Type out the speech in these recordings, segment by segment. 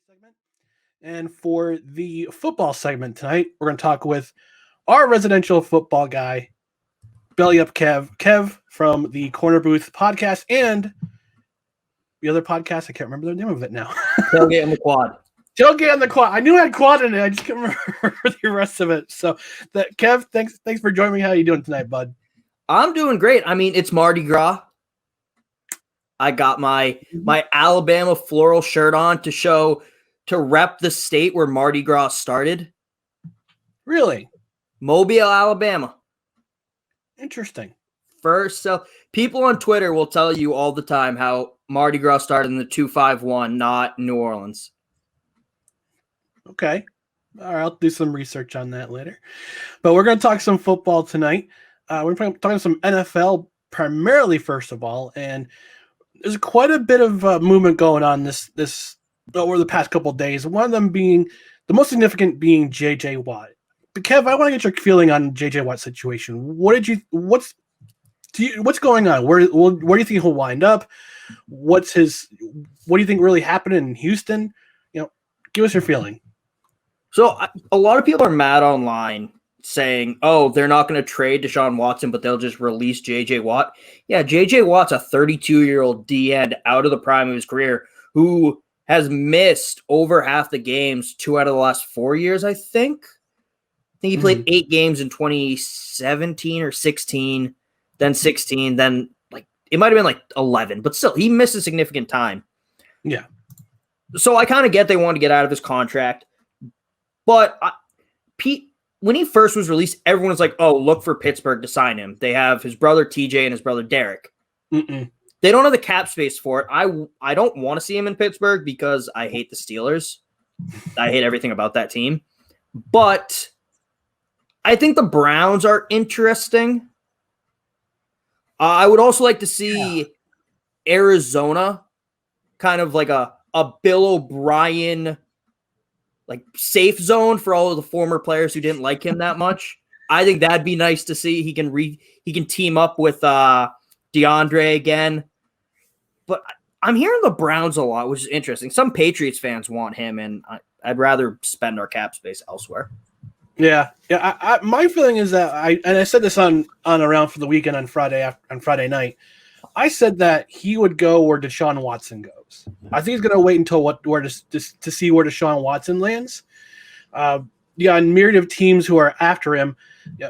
segment. And for the football segment tonight, we're going to talk with our residential football guy, Belly Up Kev from the Korner Booth podcast and the other podcast. I can't remember the name of it now. Tailgate on the Quad. Tailgate on the Quad. I knew I had quad in it. I just can't remember the rest of it. So, Kev, thanks for joining me. How are you doing tonight, bud? I'm doing great. I mean, it's Mardi Gras. I got my Alabama floral shirt on to rep the state where Mardi Gras started. Really? Mobile, Alabama. Interesting. First, so people on Twitter will tell you all the time how Mardi Gras started in the 251, not New Orleans. Okay. All right, I'll do some research on that later. But we're going to talk some football tonight. We're talking some NFL primarily, first of all, and there's quite a bit of movement going on this over the past couple of days. One of them being the most significant being J.J. Watt. But Kev, I want to get your feeling on J.J. Watt's situation. What's going on? Where do you think he'll wind up? What do you think really happened in Houston? Give us your feeling. So a lot of people are mad online saying, oh, they're not going to trade Deshaun Watson, but they'll just release J.J. Watt. Yeah, J.J. Watt's a 32-year-old D-end out of the prime of his career who has missed over half the games 2 out of the last 4 years, I think. I think he played 8 games in 2017 or 16, then 16, then it might have been 11, but still, he missed a significant time. Yeah. So I kind of get they wanted to get out of his contract. But Pete, when he first was released, everyone was like, oh, look for Pittsburgh to sign him. They have his brother TJ and his brother Derek. Mm-mm. They don't have the cap space for it. I don't want to see him in Pittsburgh because I hate the Steelers. I hate everything about that team. But I think the Browns are interesting. I would also like to see Arizona kind of like a Bill O'Brien safe zone for all of the former players who didn't like him that much. I think that'd be nice to see. He can team up with DeAndre again. But I'm hearing the Browns a lot, which is interesting. Some Patriots fans want him, and I'd rather spend our cap space elsewhere. Yeah. My feeling is that I said this on Around for the Weekend on Friday night. I said that he would go where Deshaun Watson goes. I think he's going to wait until to see where Deshaun Watson lands. A myriad of teams who are after him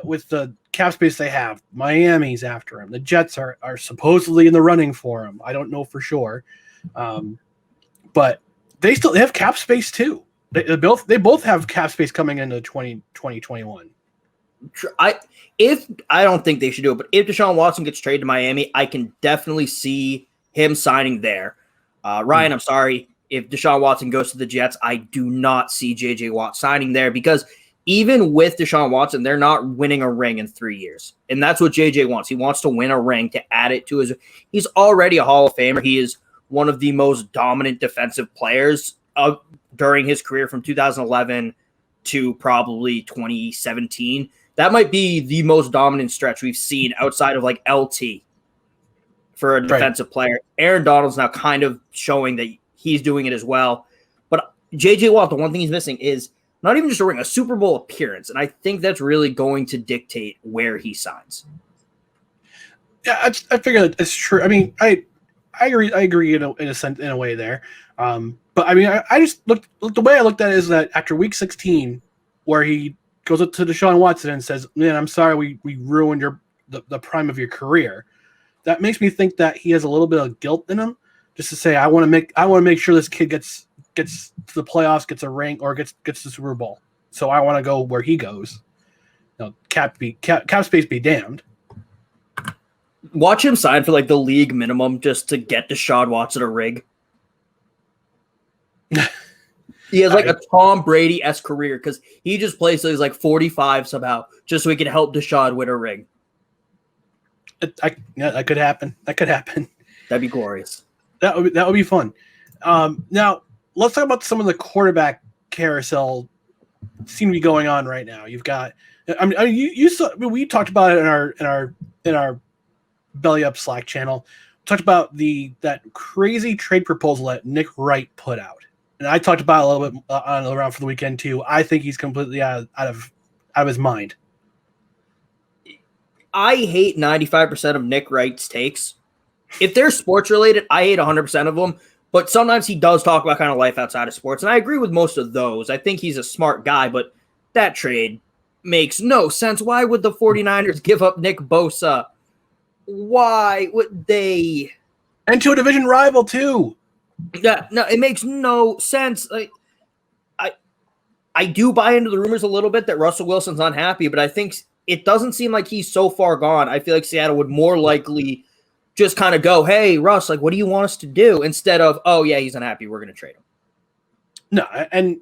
with the cap space they have. Miami's after him. The Jets are supposedly in the running for him. I don't know for sure, but they have cap space too. They both have cap space coming into 2021. I don't think they should do it, but if Deshaun Watson gets traded to Miami, I can definitely see him signing there. Ryan, I'm sorry. If Deshaun Watson goes to the Jets, I do not see J.J. Watt signing there because even with Deshaun Watson, they're not winning a ring in 3 years. And that's what J.J. wants. He wants to win a ring to add it to his – he's already a Hall of Famer. He is one of the most dominant defensive players during his career from 2011 to probably 2017. That might be the most dominant stretch we've seen outside of LT for a defensive player. Aaron Donald's now kind of showing that he's doing it as well. But J.J. Watt, the one thing he's missing is not even just a Super Bowl appearance. And I think that's really going to dictate where he signs. Yeah, I figure it's true. I mean, I agree in a way there. But I mean, I just looked the way I looked at it is that after week 16, where he goes up to Deshaun Watson and says, man, I'm sorry we ruined the prime of your career. That makes me think that he has a little bit of guilt in him, just to say I want to make sure this kid gets to the playoffs, gets a ring, or gets the Super Bowl. So I want to go where he goes. Cap space be damned. Watch him sign for the league minimum just to get Deshaun Watson a ring. He has a Tom Brady-esque career because he just plays till he's 45 somehow just so he can help Deshaun win a ring. That could happen. That'd be glorious. That would be fun. Now let's talk about some of the quarterback carousel seem to be going on right now. You've got, you saw, we talked about it in our Belly Up Slack channel. We talked about that crazy trade proposal that Nick Wright put out. and I talked about it a little bit on around for the weekend too. I think he's completely out of his mind. I hate 95% of Nick Wright's takes. If they're sports related, I hate 100% of them. But sometimes he does talk about kind of life outside of sports, and I agree with most of those. I think he's a smart guy, but that trade makes no sense. Why would the 49ers give up Nick Bosa? Why would they? And to a division rival too. Yeah, no, it makes no sense. Like, I do buy into the rumors a little bit that Russell Wilson's unhappy, but I think it doesn't seem like he's so far gone. I feel like Seattle would more likely just kind of go, hey, Russ, like, what do you want us to do? Instead of, oh, yeah, he's unhappy, we're going to trade him. No, and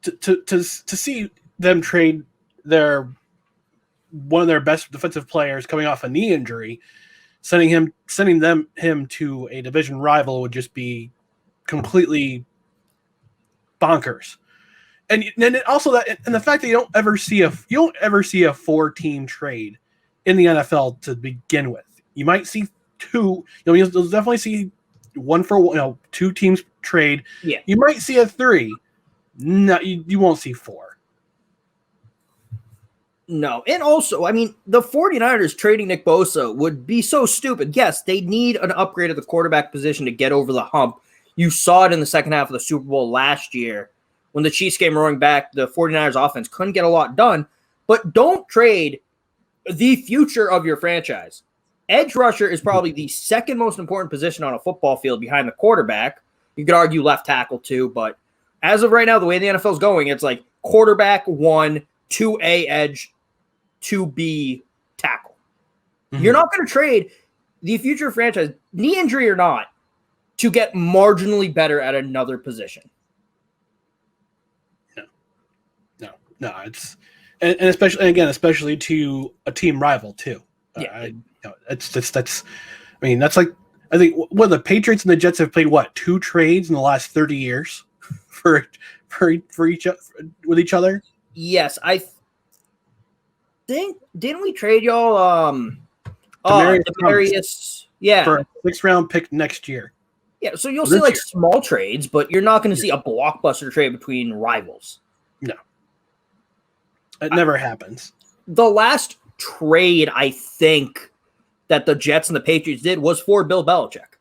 to see them trade one of their best defensive players coming off a knee injury, sending him to a division rival would just be completely bonkers. And also the fact that you don't ever see a 4-team trade in the NFL to begin with. You might see 2. You'll definitely see 2 teams trade. Yeah. You might see a 3. No, you won't see 4. No. And also, I mean, the 49ers trading Nick Bosa would be so stupid. Yes, they need an upgrade at the quarterback position to get over the hump. You saw it in the second half of the Super Bowl last year. When the Chiefs came roaring back, the 49ers offense couldn't get a lot done. But don't trade the future of your franchise. Edge rusher is probably the second most important position on a football field behind the quarterback. You could argue left tackle too, but as of right now, the way the NFL is going, it's like quarterback 1, 2A edge, 2B tackle. Mm-hmm. You're not going to trade the future franchise, knee injury or not, to get marginally better at another position. No, it's and especially to a team rival too. Yeah, that's. I mean, that's like I think the Patriots and the Jets have played 2 trades in the last 30 years for each other. Yes, I think didn't we trade y'all Demarius for a 6th-round pick next year. Yeah, so you'll see like small trades, but you're not going to see a blockbuster trade between rivals. No. It never happens. The last trade I think that the Jets and the Patriots did was for Bill Belichick.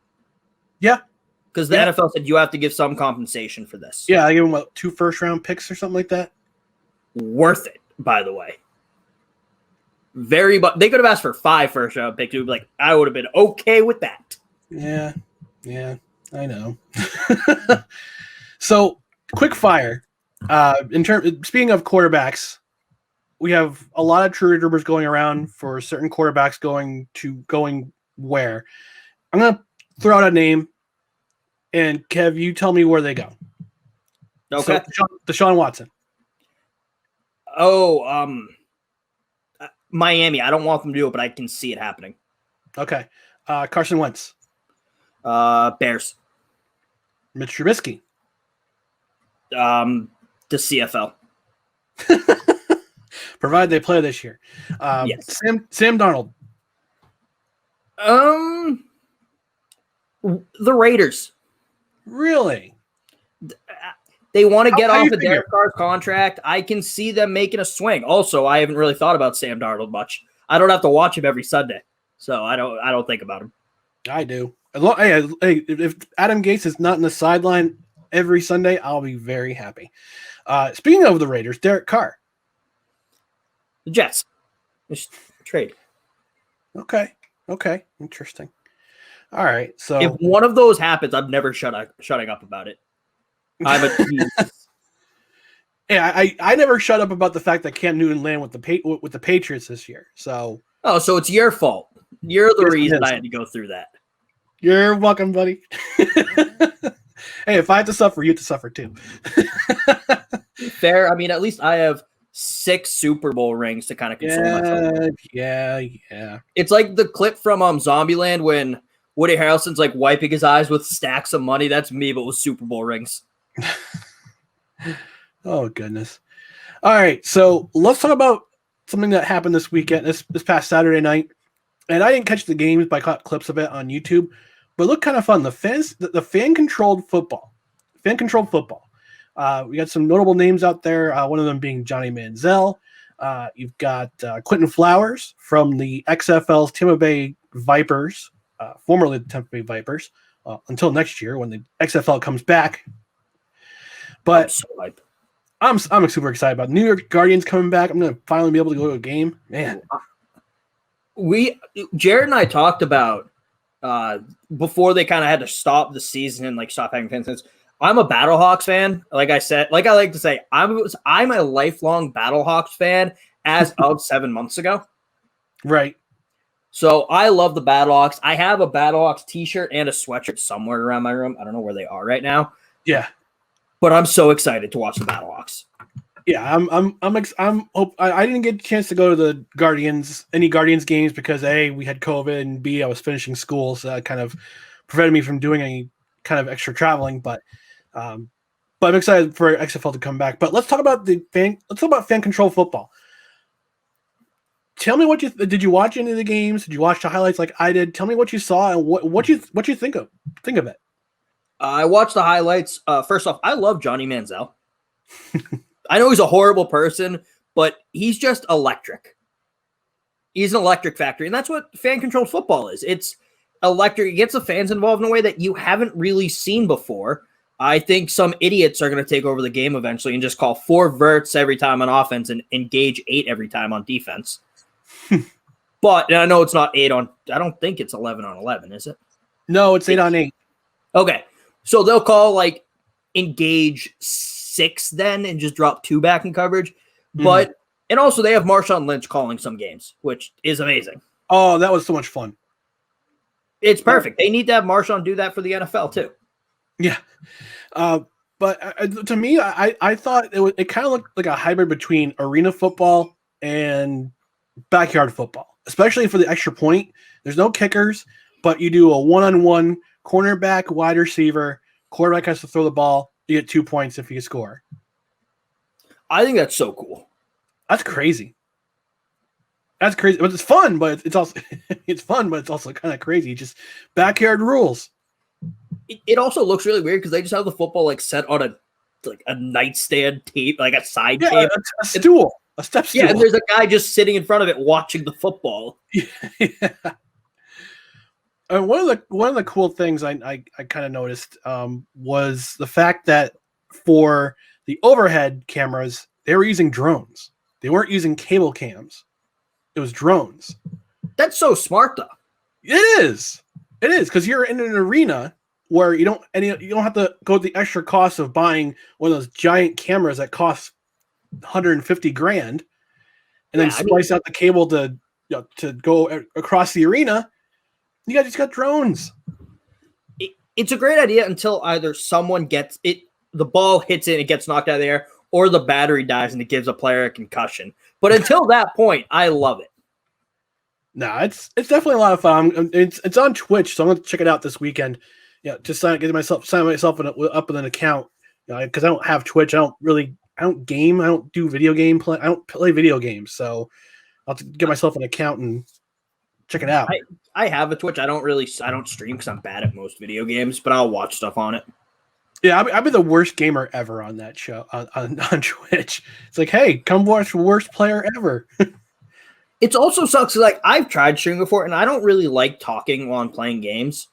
Yeah. Because the NFL said you have to give some compensation for this. Yeah, I gave him 2 first-round picks or something like that. Worth it, by the way. They could have asked for 5 first-round picks. It would be like, I would have been okay with that. Yeah, I know. So, quick fire. Speaking of quarterbacks, we have a lot of trade rumors going around for certain quarterbacks going where. I'm going to throw out a name, and Kev, you tell me where they go. Okay. So, Deshaun Watson. Oh, Miami. I don't want them to do it, but I can see it happening. Okay. Carson Wentz. Bears. Mitch Trubisky. The CFL. Provided they play this year. Yes. Sam Darnold. The Raiders. Really? They want to get off of Derek Carr's contract. I can see them making a swing. Also, I haven't really thought about Sam Darnold much. I don't have to watch him every Sunday, so I don't think about him. I do. Hey, if Adam Gates is not in the sideline every Sunday, I'll be very happy. Speaking of the Raiders, Derek Carr. The Jets. Just trade. Okay. Interesting. All right. So if one of those happens, I'm never shutting up about it. I'm a Yeah, I never shut up about the fact that Cam Newton landed with the Patriots this year. So so it's your fault. You're the reason I had to go through that. You're welcome, buddy. Hey, if I have to suffer, you have to suffer too. Fair. I mean, at least I have 6 Super Bowl rings to kind of console myself. Yeah. It's like the clip from Zombieland when Woody Harrelson's like wiping his eyes with stacks of money. That's me, but with Super Bowl rings. Oh, goodness. All right, so let's talk about something that happened this weekend, this past Saturday night. And I didn't catch the games, but I caught clips of it on YouTube. But it looked kind of fun. The fan-controlled football. We got some notable names out there. One of them being Johnny Manziel. You've got Quentin Flowers from the XFL's Tampa Bay Vipers, formerly the Tampa Bay Vipers, until next year when the XFL comes back. But I'm super excited about New York Guardians coming back. I'm going to finally be able to go to a game. Man, Jared and I talked about before they kind of had to stop the season and like stop having fans. I'm a Battlehawks fan. Like I said, like I like to say, I'm a lifelong Battlehawks fan as of 7 months ago. Right. So I love the Battlehawks. I have a Battlehawks t-shirt and a sweatshirt somewhere around my room. I don't know where they are right now. Yeah. But I'm so excited to watch the Battlehawks. Yeah, I didn't get a chance to go to the any Guardians games because A, we had COVID, and B, I was finishing school, so that kind of prevented me from doing any kind of extra traveling. But I'm excited for XFL to come back. But let's talk about fan control football. Tell me did you watch any of the games? Did you watch the highlights like I did? Tell me what you saw and what you think of it. I watched the highlights. First off, I love Johnny Manziel. I know he's a horrible person, but he's just electric. He's an electric factory, and that's what fan-controlled football is. It's electric. It gets the fans involved in a way that you haven't really seen before. I think some idiots are going to take over the game eventually and just call 4 verts every time on offense and engage 8 every time on defense. But and I know it's not 8 on – I don't think it's 11 on 11, is it? No, it's 8 on 8. Okay. So they'll call like engage 6 then and just drop 2 back in coverage. But and also they have Marshawn Lynch calling some games, which is amazing. Oh, that was so much fun. It's perfect. They need to have Marshawn do that for the NFL too. Yeah. But to me, I thought it kind of looked like a hybrid between arena football and backyard football, especially for the extra point. There's no kickers, but you do a one-on-one cornerback, wide receiver, quarterback has to throw the ball. You get 2 points if you score. I think that's so cool. That's crazy. But it's fun, but it's also it's fun, but it's also kind of crazy. Just backyard rules. It also looks really weird because they just have the football like set on a nightstand tape, like a side table, a stool, a step stool. Yeah, and there's a guy just sitting in front of it watching the football. Yeah. And one of the cool things I kind of noticed was the fact that for the overhead cameras, they were using drones. They weren't using cable cams. It was drones. That's so smart, though. It is because you're in an arena where you don't have to go the extra cost of buying one of those giant cameras that costs $150,000, and then splice out the cable to go across the arena. You guys just got drones. It's a great idea until either someone gets it, the ball hits it and it gets knocked out of the air, or the battery dies and it gives a player a concussion. But until that point, I love it. No, it's definitely a lot of fun. It's on Twitch, so I'm going to check it out this weekend. Yeah, just sign myself up with an account. Because I don't have Twitch. I don't game. I don't do video game play. I don't play video games. So I'll have to get myself an account and check it out. I have a Twitch. I don't stream because I'm bad at most video games, but I'll watch stuff on it. Yeah, I'd be the worst gamer ever on that show on Twitch. It's like, hey, come watch the worst player ever. It also sucks. Like I've tried streaming before, and I don't really like talking while I'm playing games.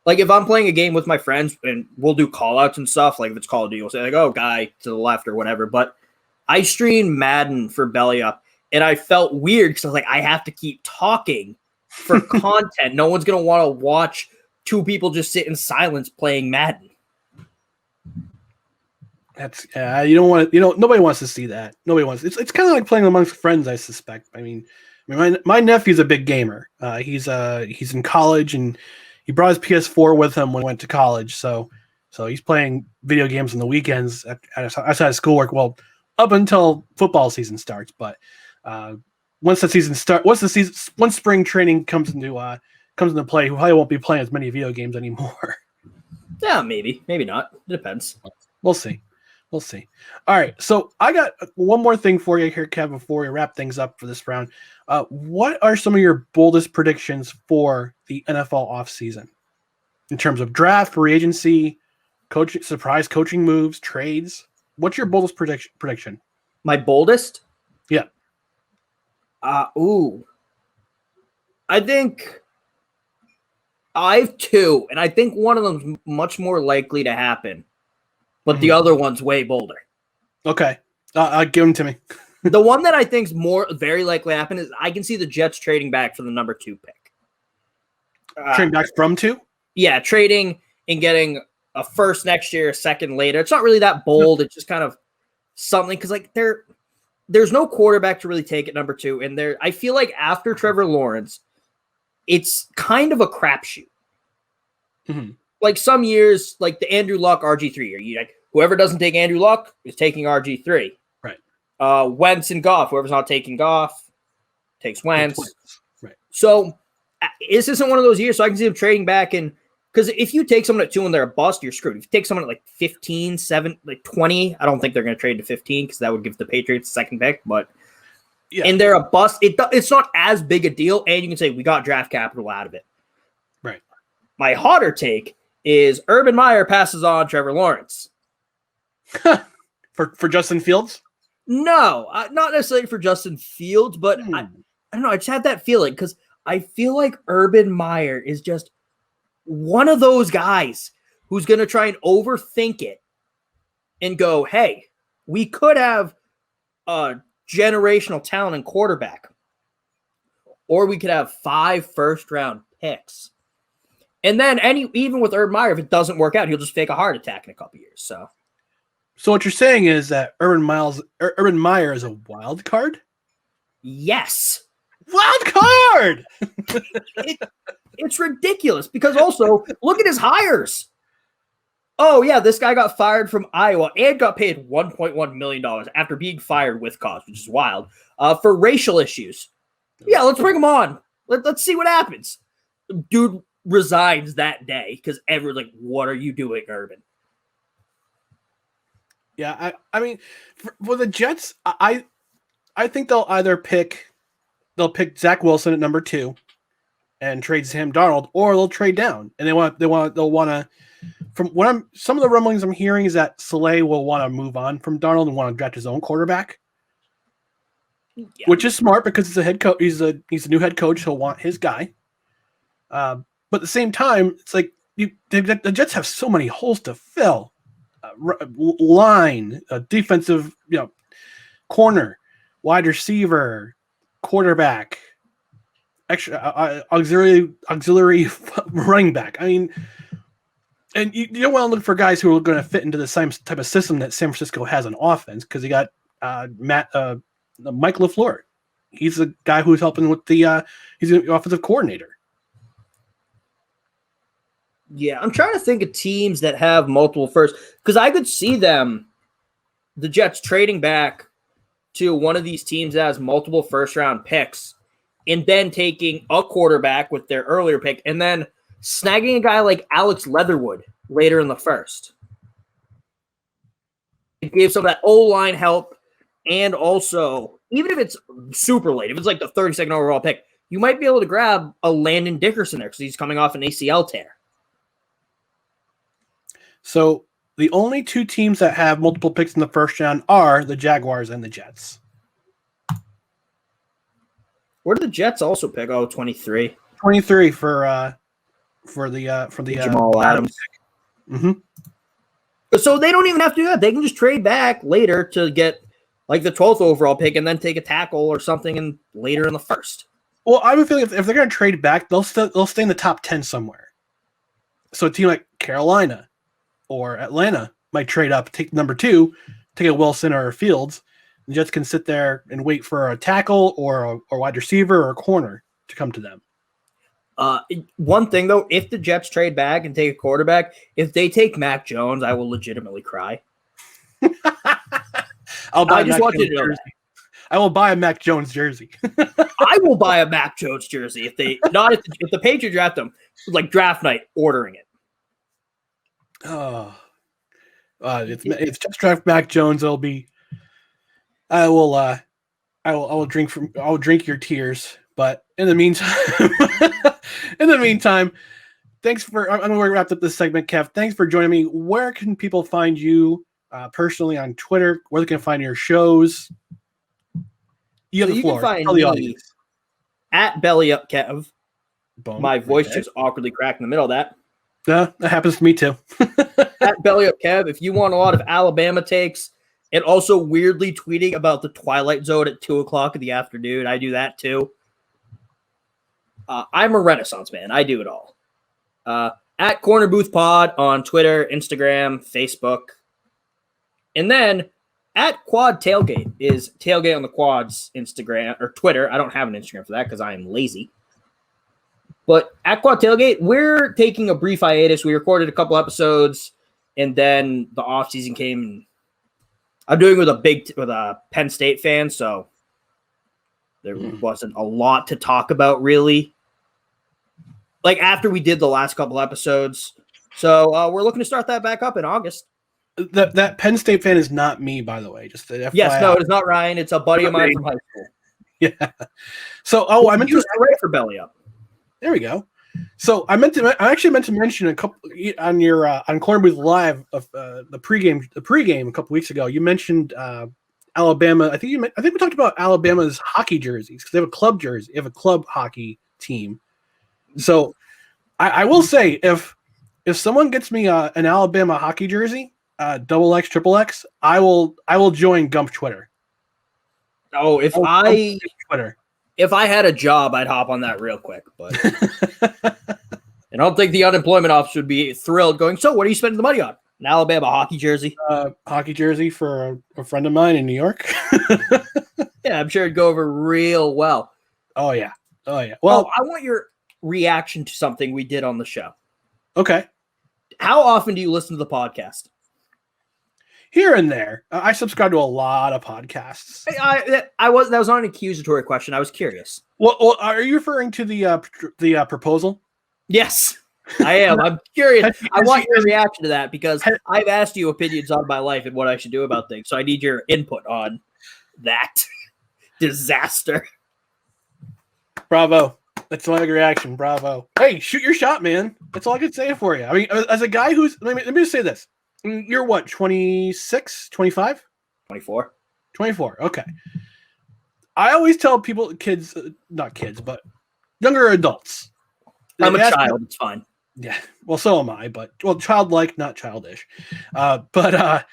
Like if I'm playing a game with my friends and we'll do call outs and stuff, like if it's Call of Duty, we'll say like, oh, guy to the left or whatever. But I streamed Madden for Belly Up, and I felt weird because I was like, I have to keep talking for content. No one's going to want to watch 2 people just sit in silence playing Madden. That's nobody wants to see that. Nobody wants. It's kind of like playing amongst friends, I suspect. I mean, my nephew's a big gamer. He's in college and he brought his PS4 with him when he went to college. So he's playing video games on the weekends outside of schoolwork. Well, up until football season starts, but once spring training comes into play, he probably won't be playing as many video games anymore. Yeah, maybe not. It depends. We'll see. All right, so I got one more thing for you here, Kev, before we wrap things up for this round. What are some of your boldest predictions for the NFL offseason in terms of draft, free agency, surprise coaching moves, trades. What's your boldest prediction? My boldest? Yeah. I think I have two, and I think one of them's much more likely to happen, but the other one's way bolder. Okay. Give them to me. The one that I think is very likely to happen is I can see the Jets trading back for the number 2 pick. Trading back from 2? Yeah, trading and getting a first next year, a second later. It's not really that bold. It's just kind of something because like there's no quarterback to really take at number 2, and I feel like after Trevor Lawrence, it's kind of a crapshoot. Mm-hmm. Like some years, like the Andrew Luck RG3 year, like whoever doesn't take Andrew Luck is taking RG3. Right. Wentz and Goff. Whoever's not taking Goff takes Wentz. Right. So this isn't one of those years. So I can see them trading back, and because if you take someone at 2 and they're a bust, you're screwed. If you take someone at like 15, 7, like 20, I don't think they're going to trade to 15 because that would give the Patriots a second pick. But and they're a bust. It's not as big a deal, and you can say we got draft capital out of it. Right. My hotter take is Urban Meyer passes on Trevor Lawrence. For Justin Fields? No, not necessarily for Justin Fields, but I don't know. I just had that feeling because I feel like Urban Meyer is just one of those guys who's going to try and overthink it and go, hey, we could have a generational talent in quarterback, or we could have 5 first-round picks. And then even with Urban Meyer, if it doesn't work out, he'll just fake a heart attack in a couple years. So what you're saying is that Urban Meyer is a wild card? Yes. Wild card! It's ridiculous because also look at his hires. Oh, yeah, this guy got fired from Iowa and got paid $1.1 million after being fired with cause, which is wild, for racial issues. Yeah, let's bring him on. Let's see what happens. Dude resigns that day because everyone's like, what are you doing, Urban? Yeah, I mean, for the Jets, I think they'll either pick Zach Wilson at number 2 and trade Sam Darnold, or they'll trade down and they'll want to. From what some of the rumblings I'm hearing is that Saleh will want to move on from Darnold and want to draft his own quarterback, which is smart because he's a head coach. He's a new head coach. He'll want his guy. But at the same time, it's like the Jets have so many holes to fill. Line, defensive, corner, wide receiver, quarterback, extra auxiliary running back. I mean, and you don't want to look for guys who are going to fit into the same type of system that San Francisco has on offense because you got Mike LaFleur. He's the guy who's helping with he's the offensive coordinator. Yeah, I'm trying to think of teams that have multiple firsts because I could see the Jets trading back to one of these teams that has multiple first-round picks and then taking a quarterback with their earlier pick and then snagging a guy like Alex Leatherwood later in the first. It gave some of that O-line help, and also, even if it's super late, if it's like the 32nd overall pick, you might be able to grab a Landon Dickerson there because he's coming off an ACL tear. So the only 2 teams that have multiple picks in the first round are the Jaguars and the Jets. Where did the Jets also pick? 23. 23 for the Jamal Adams. Mm-hmm. So they don't even have to do that. They can just trade back later to get like the 12th overall pick and then take a tackle or something later in the first. Well, I have a feeling if they're going to trade back, they'll stay in the top 10 somewhere. So a team like Carolina or Atlanta might trade up, take number 2, take a Wilson or a Fields. The Jets can sit there and wait for a tackle or a wide receiver or a corner to come to them. One thing, though, if the Jets trade back and take a quarterback, if they take Mac Jones, I will legitimately cry. I will buy a Mac Jones jersey. I will buy a Mac Jones jersey if the Patriots draft them, like draft night, ordering it. Oh, it's just draft Mac Jones. I will drink your tears. But in the meantime, I'm going to wrap up this segment, Kev. Thanks for joining me. Where can people find you personally on Twitter? Where they can find your shows? You have the floor. Can find Tell the me audience. at Belly Up Kev. Boom. My voice Okay. just awkwardly cracked in the middle of that. That happens to me too. At Belly Up Kev, if you want a lot of Alabama takes and also weirdly tweeting about the Twilight Zone at 2:00 in the afternoon, I do that too. I'm a Renaissance man. I do it all. At Korner Booth Pod on Twitter, Instagram, Facebook. And then at Quad Tailgate is Tailgate on the Quad's Instagram or Twitter. I don't have an Instagram for that because I am lazy. But at Quad Tailgate, we're taking a brief hiatus. We recorded a couple episodes, and then the off season came. I'm doing with a Penn State fan, so there wasn't a lot to talk about really. Like after we did the last couple episodes, so we're looking to start that back up in August. That Penn State fan is not me, by the way. Just FYI. Yes, no, it is not Ryan. It's a buddy of mine from high school. Yeah. So, I meant to write for Belly Up. There we go. So I actually meant to mention a couple on your on Korner Booth Live of the pregame a couple weeks ago. You mentioned Alabama. I think we talked about Alabama's hockey jerseys because they have a club jersey. They have a club hockey team. So I will say if someone gets me an Alabama hockey jersey, XXX, XXX, I will join Gump Twitter. Oh, Twitter. If I had a job, I'd hop on that real quick. But I don't think the unemployment office would be thrilled going, so what are you spending the money on? An Alabama hockey jersey? Hockey jersey for a friend of mine in New York. Yeah, I'm sure it'd go over real well. Oh, yeah. Well, I want your reaction to something we did on the show. Okay. How often do you listen to the podcast? Here and there. I subscribe to a lot of podcasts. That was not an accusatory question. I was curious. Well, are you referring to the proposal? Yes, I am. I'm curious. I want your reaction to that because I've asked you opinions on my life and what I should do about things. So I need your input on that disaster. Bravo. That's my reaction. Bravo. Hey, shoot your shot, man. That's all I can say for you. I mean, as a guy who's let me just say this. You're what, 26, 25? 24. 24, okay. I always tell people, kids, not kids, but younger adults. I'm a child, it's fine. Yeah, well, so am I, but, childlike, not childish. But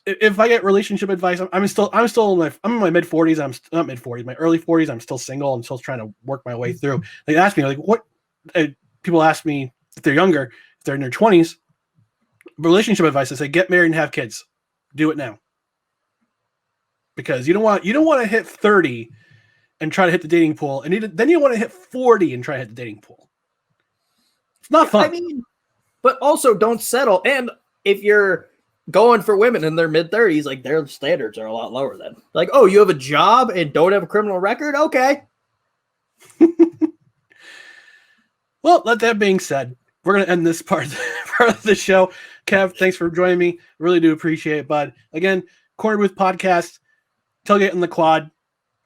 if I get relationship advice, I'm in my mid-40s, I'm not mid-40s, my early 40s, I'm still single, I'm still trying to work my way through. They ask me, like, what, people ask me if they're younger, if they're in their 20s, relationship advice. I say, get married and have kids. Do it now, because you don't want to hit 30 and try to hit the dating pool, and then you want to hit 40 and try to hit the dating pool. It's not fun. I mean, but also don't settle. And if you're going for women in their mid 30s, like their standards are a lot lower then. Like, oh, you have a job and don't have a criminal record? Okay. Well, that being said, we're going to end this part of the show. Kev, thanks for joining me. Really do appreciate it, bud. Again, Korner Booth Podcast, Tailgate on the Quad,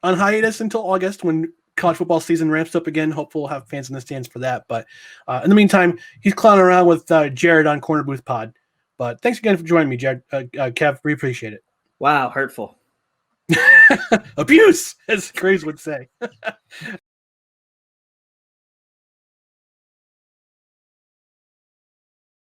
on hiatus until August when college football season ramps up again. Hopefully we'll have fans in the stands for that. But in the meantime, he's clowning around with Jared on Korner Booth Pod. But thanks again for joining me, Jared. Kev, we appreciate it. Wow, hurtful. Abuse, as Craze would say.